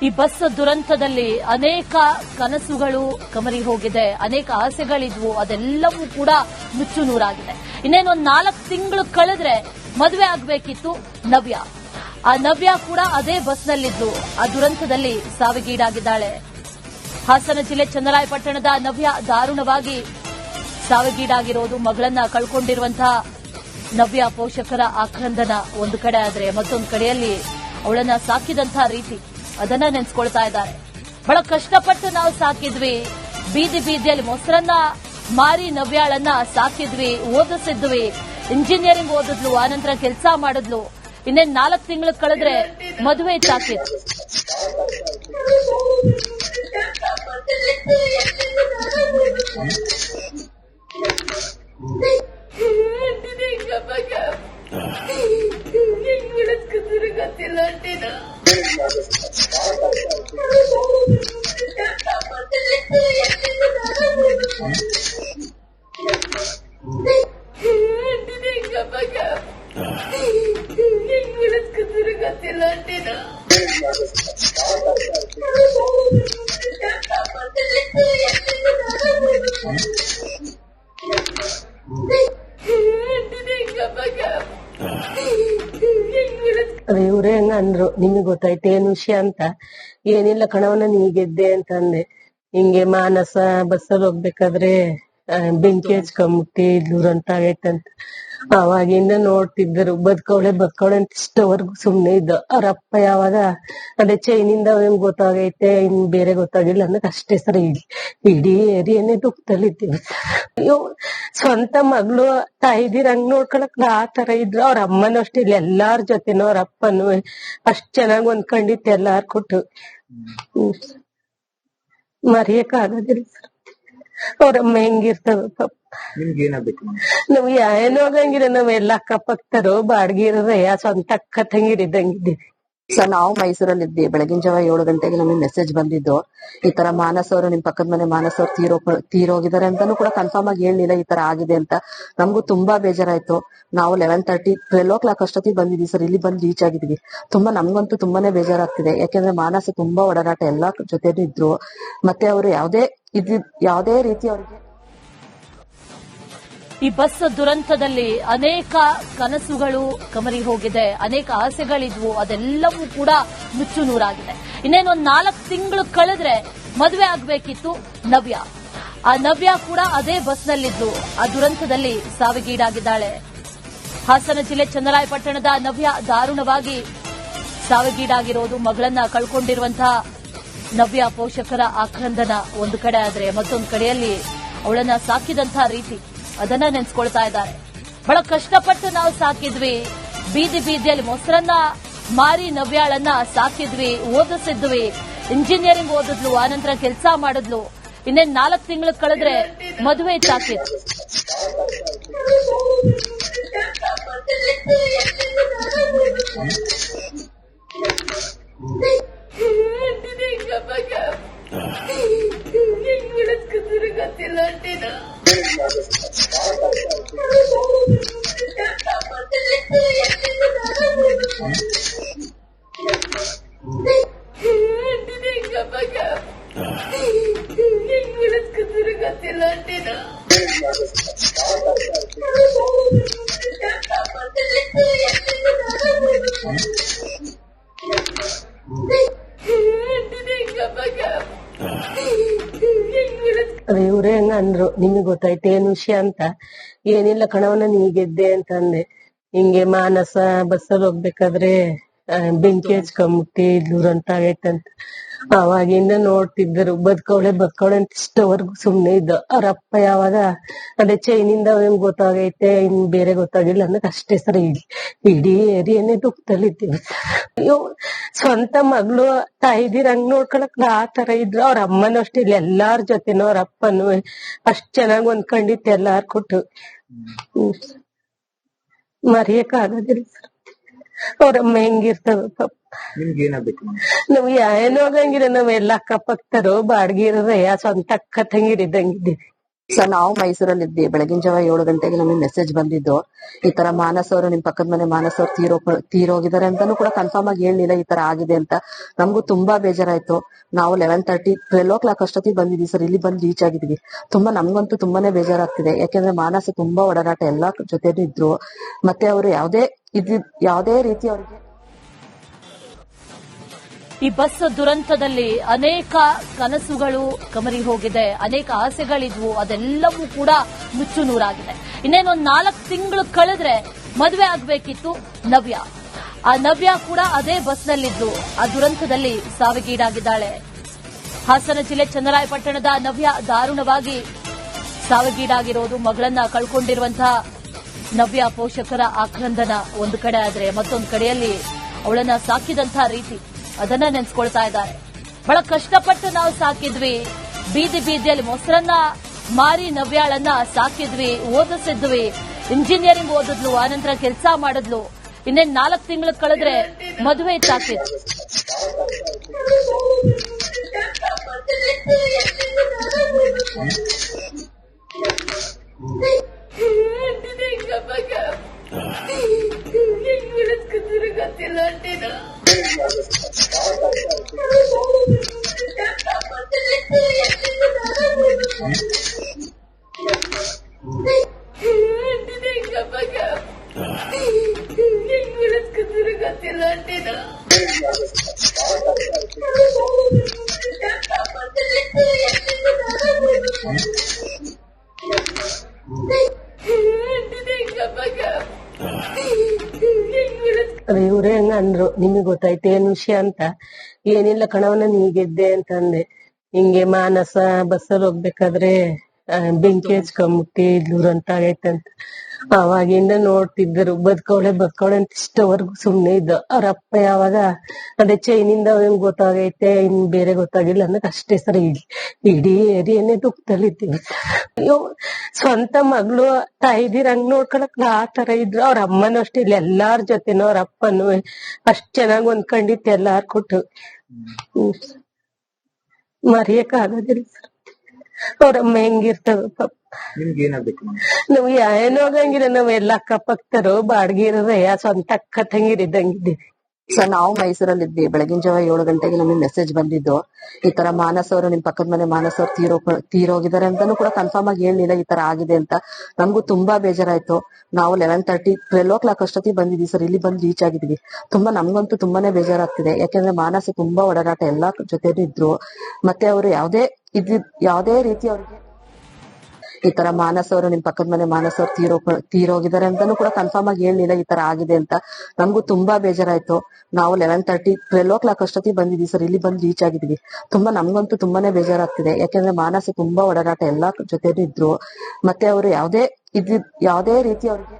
ಈ ಬಸ್ ದುರಂತದಲ್ಲಿ ಅನೇಕ ಕನಸುಗಳು ಕಮರಿ ಹೋಗಿದೆ, ಅನೇಕ ಆಸೆಗಳಿದ್ವು, ಅದೆಲ್ಲವೂ ಕೂಡ ನುಚ್ಚು ನೂರಾಗಿದೆ. ಇನ್ನೇನೊಂದು 4 ತಿಂಗಳು ಕಳೆದ್ರೆ ಮದುವೆ ಆಗಬೇಕಿತ್ತು ನವ್ಯ. ಆ ನವ್ಯ ಕೂಡ ಅದೇ ಬಸ್ನಲ್ಲಿದ್ದು ಆ ದುರಂತದಲ್ಲಿ ಸಾವಿಗೀಡಾಗಿದ್ದಾಳೆ. ಹಾಸನ ಜಿಲ್ಲೆ ಚನ್ನರಾಯಪಟ್ಟಣದ ನವ್ಯ ದಾರುಣವಾಗಿ ಸಾವಿಗೀಡಾಗಿರೋದು. ಮಗಳನ್ನ ಕಳ್ಕೊಂಡಿರುವಂತಹ ನವ್ಯ ಪೋಷಕರ ಆಕ್ರಂದನ ಒಂದು ಕಡೆ ಆದರೆ ಮತ್ತೊಂದು ಕಡೆಯಲ್ಲಿ ಅವಳನ್ನ ಸಾಕಿದಂತಹ ರೀತಿ ಅದನ್ನ ನೆನೆಸ್ಕೊಳ್ತಾ ಇದ್ದಾರೆ. ಬಹಳ ಕಷ್ಟಪಟ್ಟು ನಾವು ಸಾಕಿದ್ವಿ, ಬೀದಿಯಲ್ಲಿ ಮೊಸರನ್ನ ಮಾರಿ ನವ್ಯಾಳನ್ನ ಸಾಕಿದ್ವಿ, ಓದಿಸಿದ್ವಿ, ಇಂಜಿನಿಯರಿಂಗ್ ಓದಿದ್ಲು, ಆನಂತರ ಕೆಲಸ ಮಾಡಿದ್ಲು. ಇನ್ನೇನ್ 4 ತಿಂಗಳು ಕಳೆದ್ರೆ ಮದುವೆ ಇತ್ತಾಕಿತ್ತು. ಇವ್ರೆ ಹೆಂಗಂದ್ರು, ನಿಮ್ಗೆ ಗೊತ್ತಾಯ್ತು ಏನ್ ವಿಷಯ ಅಂತ. ಏನಿಲ್ಲ ಕಣವನ್ನ ನೀ ಗೆದ್ದೆ ಅಂತಂದೆ. ಹಿಂಗೆ ಮಾನಸ ಬಸ್ಸಲ್ಲಿ ಹೋಗ್ಬೇಕಾದ್ರೆ ಬೆಂಕಿ ಹಚ್ಕೊಂಬಿಟ್ಟಿ ದುರಂತ ಆಗೈತಂತ. ಅವಾಗಿಂದ ನೋಡ್ತಿದ್ದರು, ಬದುಕವಳೆ ಅಂತ ಇಷ್ಟವರೆಗೂ ಸುಮ್ನೆ ಇದ್ದ. ಅವ್ರಪ್ಪ ಯಾವಾಗ ಅದೇ ಚೈನಿಂದ ಹೆಂಗ್ ಗೊತ್ತಾಗೈತೆ, ಇನ್ ಬೇರೆ ಗೊತ್ತಾಗಿಲ್ಲ ಅನ್ನಕ್ ಅಷ್ಟೇ ಸರ್. ಇಡೀ ಏರಿಯಾನೇ ದುಃಖದಲ್ಲಿ ಇದ್ದೀವಿ ಸರ್. ಅಯ್ಯೋ, ಸ್ವಂತ ಮಗಳು ತಾಯಿದಿರಂಗ್ ನೋಡ್ಕೊಳಕ್ ಆ ತರ ಇದ್ರು. ಅವ್ರ ಅಮ್ಮನೂ ಅಷ್ಟೇ, ಇಲ್ಲಿ ಎಲ್ಲಾರ ಜೊತೆನೂ ಅವ್ರ ಅಪ್ಪನು ಅಷ್ಟ್ ಚೆನ್ನಾಗ್ ಹೊಂದ್ಕೊಂಡಿತ್ತು ಎಲ್ಲಾರ್ ಕೊಟ್ಟು. ಮರೆಯಕ್ ಆಗೋದಿಲ್ಲ ಸರ್. ಅವ್ರಮ್ಮ ಹೆಂಗಿರ್ತದ ಪಾಪ. ನಾವ್ ಏನೋ ಹೋಗಂಗಿರ, ನಾವೆಲ್ಲ ಅಕ್ಕಪಕ್ಕರು ಬಾಡ್ಗಿ ಇರೋದೇ ಸ್ವಂತ ಅಕ್ಕ ತಂಗಿರಿದ್ದಂಗಿದ್ದೀವಿ. ಸರ್, ನಾವು ಮೈಸೂರಲ್ಲಿ ಇದ್ವಿ. ಬೆಳಗಿನ ಜಾವ 7 ಗಂಟೆಗೆ ನಮಗೆ ಮೆಸೇಜ್ ಬಂದಿದ್ದು, ಈ ತರ ಮಾನಸ್ ಅವರು, ನಿಮ್ ಪಕ್ಕದ ಮನೆ ಮಾನಸ್ ಅವ್ರು ತೀರೋಗಿದ್ದಾರೆ ಅಂತಾನು ಕೂಡ ಕನ್ಫರ್ಮ್ ಆಗಿ ಹೇಳಿಲ್ಲ ಈ ತರ ಆಗಿದೆ ಅಂತ. ನಮಗೂ ತುಂಬಾ ಬೇಜಾರಾಯ್ತು. ನಾವು 11:30 12 o'clock ಅಷ್ಟೊತ್ತಿಗೆ ಬಂದಿದ್ವಿ ಸರ್. ಇಲ್ಲಿ ಬಂದು ರೀಚ್ ಆಗಿದ್ವಿ. ನಮ್ಗಂತೂ ತುಂಬಾನೇ ಬೇಜಾರಾಗ್ತಿದೆ. ಯಾಕಂದ್ರೆ ಮಾನಸ ತುಂಬಾ ಒಡನಾಟ ಎಲ್ಲಾ ಜೊತೆನೂ ಇದ್ರು. ಮತ್ತೆ ಅವರು ಯಾವ್ದೇ ರೀತಿ ಅವ್ರಿಗೆ ಈ ಬಸ್ ದುರಂತದಲ್ಲಿ ಅನೇಕ ಕನಸುಗಳು ಕಮರಿ ಹೋಗಿದೆ, ಅನೇಕ ಆಸೆಗಳಿದ್ವು, ಅದೆಲ್ಲವೂ ಕೂಡ ನುಚ್ಚು ನೂರಾಗಿದೆ. ಇನ್ನೇನೊಂದು 4 ತಿಂಗಳು ಕಳೆದ್ರೆ ಮದುವೆ ಆಗಬೇಕಿತ್ತು ನವ್ಯ. ಆ ನವ್ಯ ಕೂಡ ಅದೇ ಬಸ್ನಲ್ಲಿದ್ದು ಆ ದುರಂತದಲ್ಲಿ ಸಾವಿಗೀಡಾಗಿದ್ದಾಳೆ. ಹಾಸನ ಜಿಲ್ಲೆ ಚನ್ನರಾಯಪಟ್ಟಣದ ನವ್ಯ ದಾರುಣವಾಗಿ ಸಾವಿಗೀಡಾಗಿರೋದು. ಮಗಳನ್ನ ಕಳ್ಕೊಂಡಿರುವಂತಹ ನವ್ಯ ಪೋಷಕರ ಆಕ್ರಂದನ ಒಂದು ಕಡೆ ಆದರೆ ಮತ್ತೊಂದು ಕಡೆಯಲ್ಲಿ ಅವಳನ್ನ ಸಾಕಿದಂತಹ ರೀತಿ ಅದನ್ನ ನೆನೆಸ್ಕೊಳ್ತಾ ಇದ್ದಾರೆ. ಬಹಳ ಕಷ್ಟಪಟ್ಟು ನಾವು ಸಾಕಿದ್ವಿ, ಬೀದಿಯಲ್ಲಿ ಮೊಸರನ್ನ ಮಾರಿ ನವ್ಯಾಳನ್ನ ಸಾಕಿದ್ವಿ, ಓದಿಸಿದ್ವಿ, ಇಂಜಿನಿಯರಿಂಗ್ ಓದಿದ್ಲು, ಆನಂತರ ಕೆಲಸ ಮಾಡಿದ್ಲು. ಇನ್ನೇನ್ 4 ತಿಂಗಳು ಕಳೆದ್ರೆ ಮದುವೆ ಇತ್ತಾಕಿತ್ತು. ಇವ್ರೆ ಹೆಂಗಂದ್ರು, ನಿಮ್ಗೆ ಗೊತ್ತಾಯ್ತು ಏನ್ ವಿಷಯ ಅಂತ. ಏನಿಲ್ಲ ಕಣವನ್ನ ನೀ ಗೆದ್ದೆ ಅಂತಂದೆ. ಹಿಂಗೆ ಮಾನಸ ಬಸ್ಸಲ್ಲಿ ಹೋಗ್ಬೇಕಾದ್ರೆ ಬೆಂಕಿ ಹಚ್ಕೊಂಬಿಟ್ಟಿ ದುರಂತ ಆಗೈತಂತ. ಅವಾಗಿಂದ ನೋಡ್ತಿದ್ದರು, ಬದುಕವಳೆ ಅಂತ ಇಷ್ಟವರೆಗೂ ಸುಮ್ನೆ ಇದ್ದ. ಅವ್ರಪ್ಪ ಯಾವಾಗ ಅದೇ ಚೈನಿಂದ ಹೆಂಗ್ ಗೊತ್ತಾಗೈತೆ, ಇನ್ ಬೇರೆ ಗೊತ್ತಾಗಿಲ್ಲ ಅನ್ನಕ್ ಅಷ್ಟೇ ಸರ್. ಇಡೀ ಏರಿಯಾನೇ ದುಃಖದಲ್ಲಿ ಇದ್ದೀವಿ ಸರ್. ಅಯ್ಯೋ, ಸ್ವಂತ ಮಗಳು ತಾಯಿದಿರಂಗ್ ನೋಡ್ಕೊಳಕ್ ಆ ತರ ಇದ್ರು. ಅವ್ರ ಅಮ್ಮನೂ ಅಷ್ಟೇ, ಇಲ್ಲಿ ಎಲ್ಲಾರ ಜೊತೆನೂ ಅವ್ರ ಅಪ್ಪನು ಅಷ್ಟ್ ಚೆನ್ನಾಗ್ ಹೊಂದ್ಕೊಂಡಿತ್ತು ಎಲ್ಲಾರ್ ಕೊಟ್ಟು. ಮರೆಯಕ್ ಆಗೋದಿಲ್ಲ ಸರ್. ಅವ್ರಮ್ಮ ಹೆಂಗಿರ್ತದ ಪಾಪ. ನಾವ್ ಏನೋ ಹೋಗಂಗಿರ, ನಾವೆಲ್ಲ ಅಕ್ಕಪಕ್ಕರು ಬಾಡ್ಗಿ ಇರೋದೇ ಸ್ವಂತ ಅಕ್ಕ ತಂಗಿರಿದ್ದಂಗಿದ್ದೀವಿ. ಸರ್ ನಾವು ಮೈಸೂರಲ್ಲಿ ಇದ್ವಿ. ಬೆಳಗಿನ ಜಾವ 7 ಗಂಟೆಗೆ ನಮಗೆ ಮೆಸೇಜ್ ಬಂದಿದ್ದು, ಈ ತರ ಮಾನಸ್ ಅವರು ನಿಮ್ ಪಕ್ಕದ ಮನೆ ಮಾನಸ್ ಅವ್ರು ತೀರೋಗಿದ್ದಾರೆ ಅಂತಾನು ಕೂಡ ಕನ್ಫರ್ಮ್ ಆಗಿ ಹೇಳಿಲ್ಲ ಈ ತರ ಆಗಿದೆ ಅಂತ. ನಮಗೂ ತುಂಬಾ ಬೇಜಾರಾಯ್ತು. ನಾವು 11:30 12 ಅಷ್ಟೊತ್ತಿಗೆ ಬಂದಿದ್ವಿ ಸರ್. ಇಲ್ಲಿ ಬಂದು ರೀಚ್ ಆಗಿದ್ವಿ. ನಮ್ಗಂತೂ ತುಂಬಾನೇ ಬೇಜಾರಾಗ್ತಿದೆ. ಯಾಕಂದ್ರೆ ಮಾನಸ ತುಂಬಾ ಓಡಾಟ ಎಲ್ಲಾ ಜೊತೆನೂ ಇದ್ರು. ಮತ್ತೆ ಅವರು ಯಾವ್ದೇ ರೀತಿ ಅವ್ರಿಗೆ ಈ ಬಸ್ ದುರಂತದಲ್ಲಿ ಅನೇಕ ಕನಸುಗಳು ಕಮರಿ ಹೋಗಿದೆ, ಅನೇಕ ಆಸೆಗಳಿದ್ವು, ಅದೆಲ್ಲವೂ ಕೂಡ ನುಚ್ಚು ನೂರಾಗಿದೆ. ಇನ್ನೇನೊಂದು 4 ತಿಂಗಳು ಕಳೆದ್ರೆ ಮದುವೆ ಆಗಬೇಕಿತ್ತು ನವ್ಯ. ಆ ನವ್ಯ ಕೂಡ ಅದೇ ಬಸ್ನಲ್ಲಿದ್ದು ಆ ದುರಂತದಲ್ಲಿ ಸಾವಿಗೀಡಾಗಿದ್ದಾಳೆ. ಹಾಸನ ಜಿಲ್ಲೆ ಚನ್ನರಾಯಪಟ್ಟಣದ ನವ್ಯ ದಾರುಣವಾಗಿ ಸಾವಿಗೀಡಾಗಿರೋದು. ಮಗಳನ್ನ ಕಳ್ಕೊಂಡಿರುವಂತಹ ನವ್ಯ ಪೋಷಕರ ಆಕ್ರಂದನ ಒಂದು ಕಡೆ ಆದರೆ, ಮತ್ತೊಂದು ಕಡೆಯಲ್ಲಿ ಅವಳನ್ನ ಸಾಕಿದಂತಹ ರೀತಿ ಅದನ್ನ ನೆನೆಸ್ಕೊಳ್ತಾ ಇದ್ದಾರೆ. ಬಹಳ ಕಷ್ಟಪಟ್ಟು ನಾವು ಸಾಕಿದ್ವಿ, ಬೀದಿಯಲ್ಲಿ ಮೊಸರನ್ನ ಮಾರಿ ನವ್ಯಾಳನ್ನ ಸಾಕಿದ್ವಿ, ಓದಿಸಿದ್ವಿ, ಇಂಜಿನಿಯರಿಂಗ್ ಓದಿದ್ಲು, ಆನಂತರ ಕೆಲಸ ಮಾಡಿದ್ಲು. ಇನ್ನೇನ್ 4 ತಿಂಗಳು ಕಳೆದ್ರೆ ಮದುವೆ ಇತ್ತಾಕಿದ್ಲು. ಇವ್ರು ಹೆಂಗಂದ್ರು, ನಿಮಗ್ ಗೊತ್ತಾಯ್ತು ಏನ್ ವಿಷಯ ಅಂತ. ಏನಿಲ್ಲ ಕಣವನ್ನ ನೀ ಗೆದ್ದೆ ಅಂತಂದೆ. ಹಿಂಗೆ ಮಾನಸ ಬಸ್ಸಲ್ಲಿ ಹೋಗ್ಬೇಕಾದ್ರೆ ಬೆಂಕಿ ಹಚ್ಕೊಂಬಿಟ್ಟಿ ದುರಂತ ಆಗೈತಂತ. ಅವಾಗಿಂದ ನೋಡ್ತಿದ್ರು, ಬದುಕವಳೆ ಅಂತ ಇಷ್ಟವರೆಗೂ ಸುಮ್ನೆ ಇದ್ದ. ಅವ್ರ ಅಪ್ಪ ಯಾವಾಗ ಅದೇ ಚೈನಿಂದ ಹೆಂಗ್ ಗೊತ್ತಾಗೈತೆ, ಇನ್ ಬೇರೆ ಗೊತ್ತಾಗಿಲ್ಲ ಅನ್ನೋದು ಅಷ್ಟೇ ಸರ್. ಇಡೀ ಏರಿಯಾನೇ ದುಃಖದಲ್ಲಿದ್ದೀವಿ. ಅಯ್ಯೋ, ಸ್ವಂತ ಮಗಳು ತಾಯಿದಿರಂಗ್ ನೋಡ್ಕೊಳಕ್ ಆ ತರ ಇದ್ರು. ಅವ್ರ ಅಮ್ಮನೂ ಅಷ್ಟೇ, ಇಲ್ಲಿ ಎಲ್ಲಾರ ಜೊತೆನೂ ಅವ್ರ ಅಪ್ಪನು ಅಷ್ಟ್ ಚೆನ್ನಾಗ್ ಹೊಂದ್ಕೊಂಡಿತ್ತು ಎಲ್ಲಾರ್ ಕೊಟ್ಟು. ಮರಿಯಕ್ ಆಗೋದಿಲ್ಲ ಸರ್. ಅವ್ರಮ್ಮ ಹೆಂಗಿರ್ತದ ಪಾಪ. ನಾವ್ ಏನೋ ಹೋಗಂಗಿಲ್ಲ, ನಾವ್ ಎಲ್ಲ ಅಕ್ಕಪಕ್ಕರು ಬಾಡ್ಗೆ ಇರೋದೇ ಸ್ವಂತ ಅಕ್ಕ ತಂಗಿರಿದ್ದಂಗಿದ್ದೀವಿ. ಸರ್ ನಾವು ಮೈಸೂರಲ್ಲಿ ಇದ್ವಿ. ಬೆಳಗಿನ ಜಾವ 7 ಗಂಟೆಗೆ ನಮಗೆ ಮೆಸೇಜ್ ಬಂದಿದ್ದು, ಈ ತರ ಮಾನಸ್ ಅವರು ನಿಮ್ ಪಕ್ಕದ ಮನೆ ಮಾನಸ್ ಅವ್ರು ತೀರೋಗಿದ್ದಾರೆ ಅಂತಾನು ಕೂಡ ಕನ್ಫರ್ಮ್ ಆಗಿ ಹೇಳಿಲ್ಲ ಈ ತರ ಆಗಿದೆ ಅಂತ. ನಮಗೂ ತುಂಬಾ ಬೇಜಾರಾಯ್ತು. ನಾವು 11:30 12 ಅಷ್ಟೊತ್ತಿಗೆ ಬಂದಿದ್ವಿ ಸರ್. ಇಲ್ಲಿ ಬಂದು ರೀಚ್ ಆಗಿದ್ವಿ. ನಮ್ಗಂತೂ ತುಂಬಾನೇ ಬೇಜಾರಾಗ್ತಿದೆ. ಯಾಕಂದ್ರೆ ಮಾನಸ ತುಂಬಾ ಓಡಾಟ ಎಲ್ಲಾ ಜೊತೆನೂ ಇದ್ರು. ಮತ್ತೆ ಅವರು ಯಾವ್ದೇ ರೀತಿ ಅವ್ರಿಗೆ ಈ ತರ ಮಾನಸ್ ಅವರು ನಿಮ್ ಪಕ್ಕದ ಮನೆ ಮಾನಸ್ ಅವ್ರು ತೀರೋಗಿದ್ದಾರೆ ಅಂತಾನು ಕೂಡ ಕನ್ಫರ್ಮ್ ಆಗಿ ಹೇಳಿಲ್ಲ ಈ ತರ ಆಗಿದೆ ಅಂತ. ನಮಗೂ ತುಂಬಾ ಬೇಜಾರಾಯ್ತು. ನಾವು 11:30 12 ಅಷ್ಟೊತ್ತಿಗೆ ಬಂದಿದ್ವಿ ಸರ್. ಇಲ್ಲಿ ಬಂದು ರೀಚ್ ಆಗಿದ್ವಿ. ನಮ್ಗಂತೂ ತುಂಬಾನೇ ಬೇಜಾರಾಗ್ತಿದೆ. ಯಾಕಂದ್ರೆ ಮಾನಸ ತುಂಬಾ ಓಡಾಟ ಎಲ್ಲಾ ಜೊತೆನೂ ಇದ್ರು. ಮತ್ತೆ ಅವರು ಯಾವ್ದೇ ರೀತಿ ಅವ್ರಿಗೆ